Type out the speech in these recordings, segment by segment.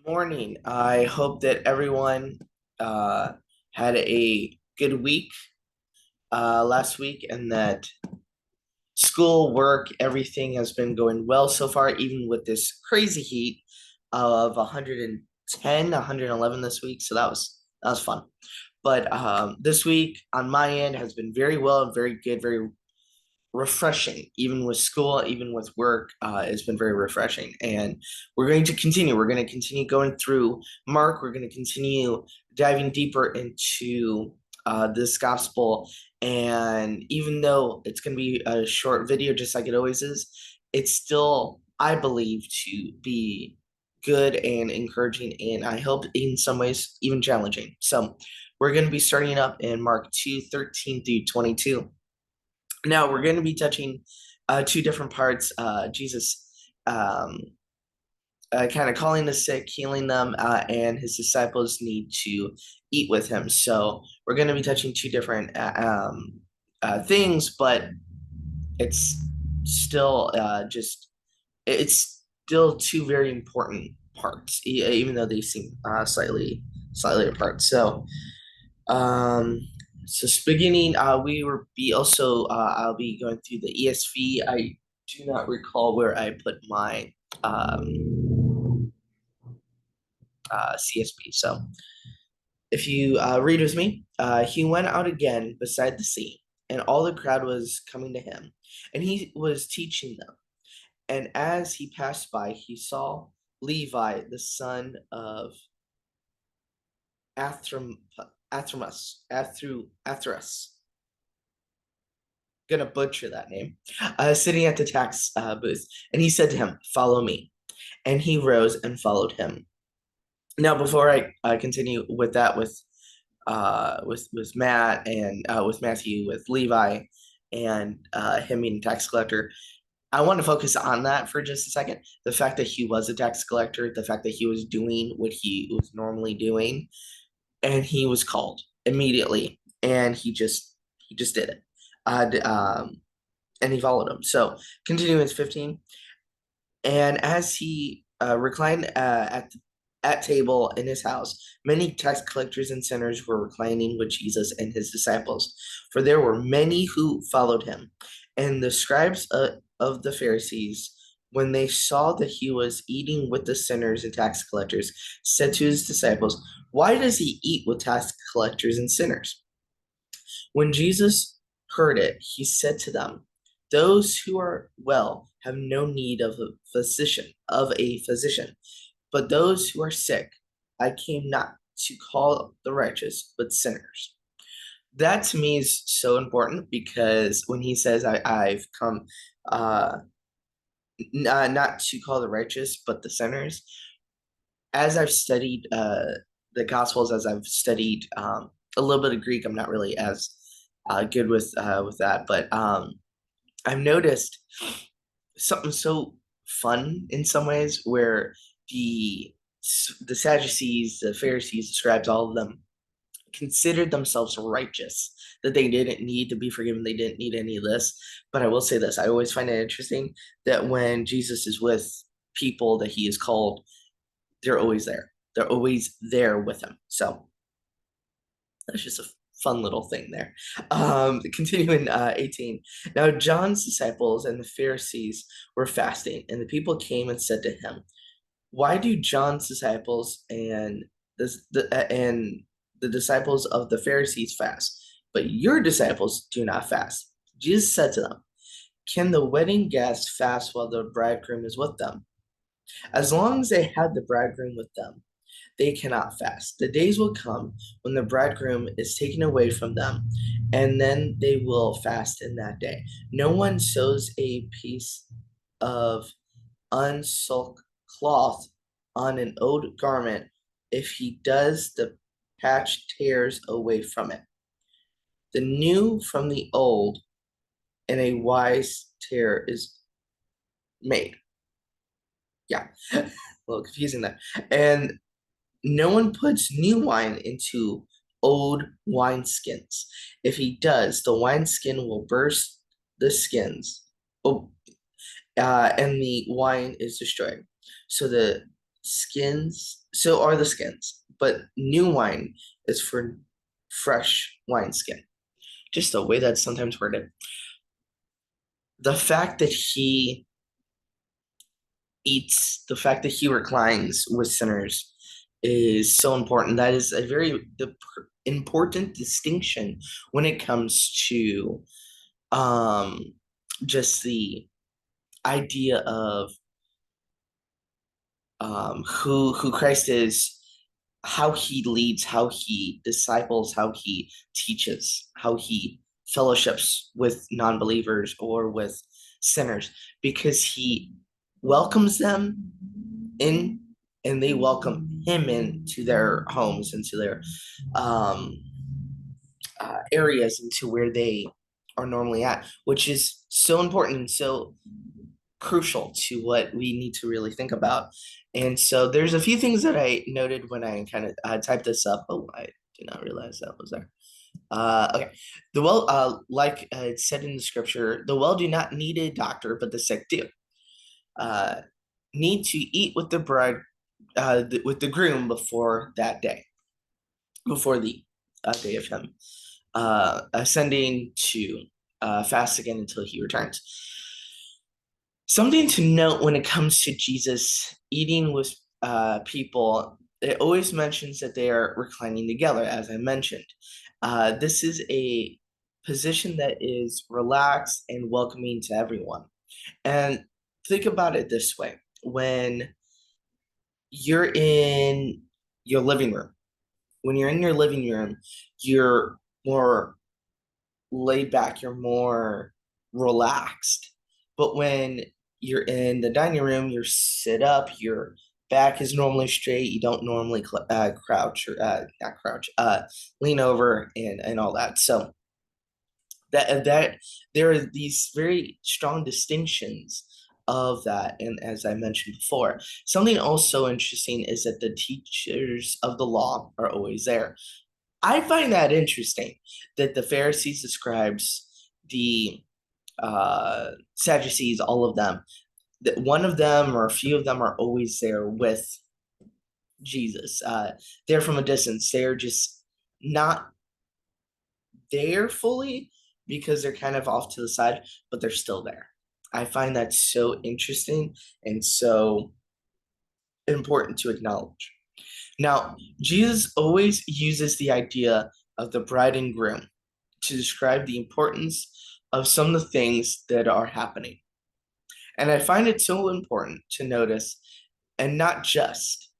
Morning. I hope that everyone uh, had a good week last week and that school, work, everything has been going well so far, even with this crazy heat of 110, 111 this week. So that was fun. But this week on my end has been very well and very good, very refreshing. Even with school, even with work, it's been very refreshing. And we're going to continue. We're going to continue going through Mark. We're going to continue diving deeper into this gospel. And even though it's going to be a short video, just like it always is, it's still, I believe, to be good and encouraging, and I hope in some ways even challenging. So we're going to be starting up in Mark 2:13 through 22. Now we're going to be touching two different parts. Jesus um, kind of calling the sick, healing them, and his disciples need to eat with him. So we're going to be touching two different things, but it's still just it's still two very important parts, even though they seem slightly apart. Um, so beginning, we will be also, I'll be going through the ESV. I do not recall where I put my CSB. So if you read with me, he went out again beside the sea, and all the crowd was coming to him, and he was teaching them. And as he passed by, he saw Levi, the son of Athram, Athras, gonna butcher that name, sitting at the tax booth, and he said to him, "Follow me." And he rose and followed him. Now, before I continue with that, with Matt and with Matthew, with Levi, and him being a tax collector, I want to focus on that for just a second. The fact that he was a tax collector, the fact that he was doing what he was normally doing, and he was called immediately, and he just did it. And he followed him. So continuing with 15. And as he reclined at table in his house, many tax collectors and sinners were reclining with Jesus and his disciples, for there were many who followed him. And the scribes of the Pharisees, when they saw that he was eating with the sinners and tax collectors, said to his disciples, "Why does he eat with tax collectors and sinners?" When Jesus heard it, he said to them, "Those who are well have no need of a physician, but those who are sick. I came not to call the righteous, but sinners." That to me is so important because when he says, I've come uh, not to call the righteous, but the sinners, as I've studied the Gospels, as I've studied a little bit of Greek, I'm not really as good with that, but I've noticed something so fun in some ways where the the Sadducees, the Pharisees, the scribes, all of them considered themselves righteous, that they didn't need to be forgiven, they didn't need any of this. But I will say this, I always find it interesting that when Jesus is with people that he is called, they're always there. They're always there with him. So that's just a fun little thing there. Continuing 18. Now John's disciples and the Pharisees were fasting, and the people came and said to him, "Why do John's disciples and the disciples of the Pharisees fast, but your disciples do not fast?" Jesus said to them, "Can the wedding guests fast while the bridegroom is with them? As long as they have the bridegroom with them, they cannot fast. The days will come when the bridegroom is taken away from them, and then they will fast in that day. No one sews a piece of unsulk cloth on an old garment. If he does, the patch tears away from it. The new from the old, and a wise tear is made." Yeah, a little confusing there. And no one puts new wine into old wineskins. If he does, the wineskin will burst the skins, oh, and the wine is destroyed. So skins, so are the skins, but new wine is for fresh wineskin. Just the way that's sometimes worded. The fact that he eats, the fact that he reclines with sinners is so important. That is a very important distinction when it comes to um just the idea of who Christ is, how he leads, how he disciples, how he teaches, how he fellowships with non-believers or with sinners, because he welcomes them in and they welcome him into their homes, into their um, areas, into where they are normally at, which is so important and so crucial to what we need to really think about. And so there's a few things that I noted when I kind of typed this up. Oh, I did not realize that was there. Okay. The well, like it said in the scripture, the well do not need a doctor, but the sick do. Uh, need to eat with the bride, with the groom before that day, before the day of him ascending to fast again until he returns. Something to note when it comes to Jesus eating with people, it always mentions that they are reclining together, as I mentioned. This is a position that is relaxed and welcoming to everyone. And think about it this way: when you're in your living room, when you're in your living room, you're more laid back, you're more relaxed. But when you're in the dining room, you're sit up, your back is normally straight, you don't normally crouch or not crouch, lean over and all that. So that there are these very strong distinctions of that. And as I mentioned before, something also interesting is that the teachers of the law are always there. I find that interesting that the Pharisees, the scribes, the Sadducees, all of them, that one of them or a few of them are always there with Jesus. They're from a distance. They're just not there fully because they're kind of off to the side, but they're still there. I find that so interesting and so important to acknowledge. Now, Jesus always uses the idea of the bride and groom to describe the importance of some of the things that are happening. And I find it so important to notice and not just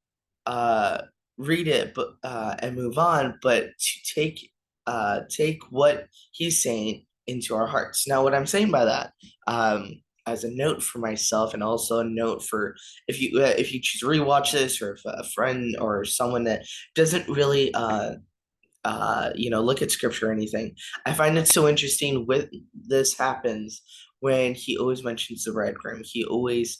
uh, read it but and move on, but to take what he's saying into our hearts. Now, what I'm saying by that, as a note for myself, and also a note for if you choose to rewatch this, or if a friend or someone that doesn't really look at scripture or anything. I find it so interesting when this happens when he always mentions the bridegroom. He always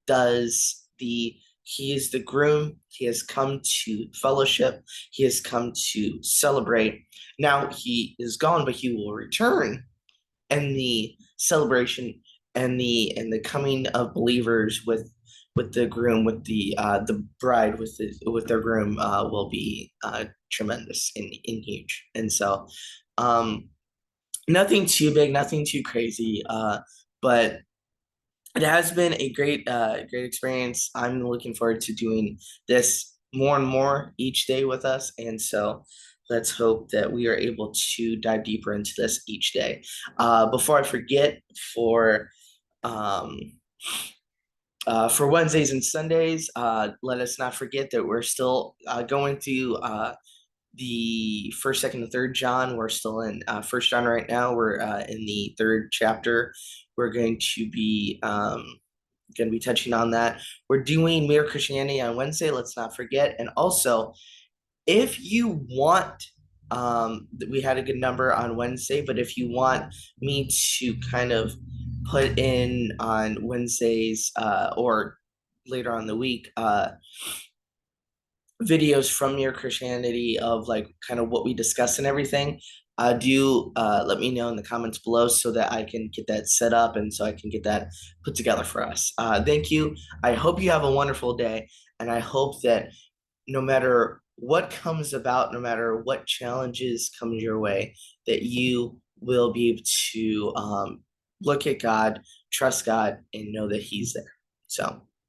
does he is the groom. He has come to fellowship. He has come to celebrate. Now he is gone, but he will return, and the celebration and the coming of believers with the groom, with the bride, with their groom will be tremendous and huge. And so um nothing too big, nothing too crazy, but it has been a great experience. I'm looking forward to doing this more and more each day with us, and so let's hope that we are able to dive deeper into this each day. Before I forget, um, for Wednesdays and Sundays, let us not forget that we're still going through the first, second, and third John. We're still in First John right now. We're in the third chapter. We're going to be touching on that. We're doing Mere Christianity on Wednesday. Let's not forget. And also, if you want, we had a good number on Wednesday, but if you want me to kind of put in on Wednesdays or later on the week, videos from Mere Christianity of like kind of what we discuss and everything, Do let me know in the comments below so that I can get that set up and so I can get that put together for us. Thank you. I hope you have a wonderful day, and I hope that no matter what comes about, no matter what challenges come your way, that you will be able to look at God, trust God, and know that He's there. So